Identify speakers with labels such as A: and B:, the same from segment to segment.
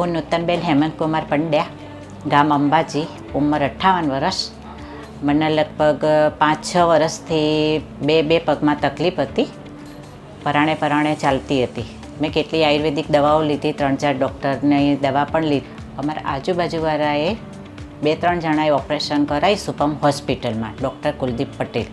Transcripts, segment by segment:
A: હું નૂતનબેન હેમંતકુમાર પંડ્યા, ગામ અંબાજી, ઉંમર 58 વર્ષ. મને લગભગ 5-6 વર્ષથી બે પગમાં તકલીફ હતી. પરાણે ચાલતી હતી. મેં કેટલી આયુર્વેદિક દવાઓ લીધી, 3-4 ડૉક્ટરની દવા પણ લીધી. અમારા આજુબાજુવાળાએ 2-3 જણાએ ઓપરેશન કરાવી સુપમ હોસ્પિટલમાં, ડૉક્ટર કુલદીપ પટેલ.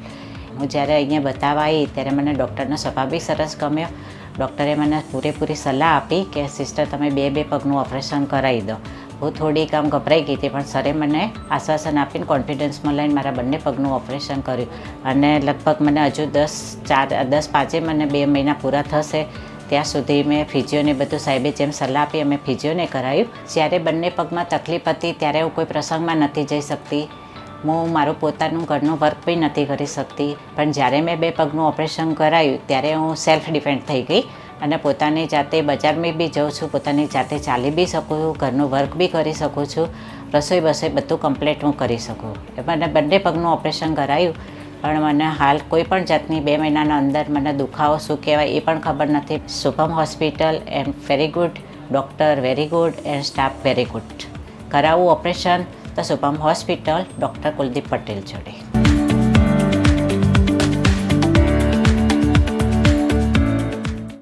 A: હું જ્યારે અહીંયા બતાવવા આવી ત્યારે મને ડૉક્ટરનો સ્વભાવ બી સરસ ગમ્યો. ડૉક્ટરે મને પૂરેપૂરી સલાહ આપી કે સિસ્ટર તમે બે પગનું ઓપરેશન કરાવી દો. હું થોડીક ગભરાઈ ગઈ હતી, પણ સરે મને આશ્વાસન આપીને કોન્ફિડન્સમાં લઈને મારા બંને પગનું ઓપરેશન કર્યું. અને લગભગ મને હજુ 10-5 મને 2 મહિના પૂરા થશે ત્યાં સુધી મેં ફિઝિયોને બધું સાહેબે જેમ સલાહ આપી અમે ફિઝિયોને કરાવ્યું. જ્યારે બંને પગમાં તકલીફ હતી ત્યારે હું કોઈ પ્રસંગમાં નથી જઈ શકતી. હું મારું પોતાનું ઘરનું વર્ક બી નથી કરી શકતી. પણ જ્યારે મેં 2 પગનું ઓપરેશન કરાવ્યું ત્યારે હું સેલ્ફ ડિપેન્ડ થઈ ગઈ અને પોતાની જાતે બજારમાં બી જાઉં છું, પોતાની જાતે ચાલી બી શકું છું, ઘરનું વર્ક બી કરી શકું છું, રસોઈ બધું કમ્પ્લીટ હું કરી શકું. મને બંને પગનું ઓપરેશન કરાવ્યું, પણ મને હાલ કોઈ પણ જાતની 2 મહિનાના અંદર મને દુખાવો શું કહેવાય એ પણ ખબર નથી. Supam hospital and very good, doctor very good and staff very good. કરાવવું ઓપરેશન તો સુપમ હોસ્પિટલ ડૉક્ટર કુલદીપ પટેલ જોડે.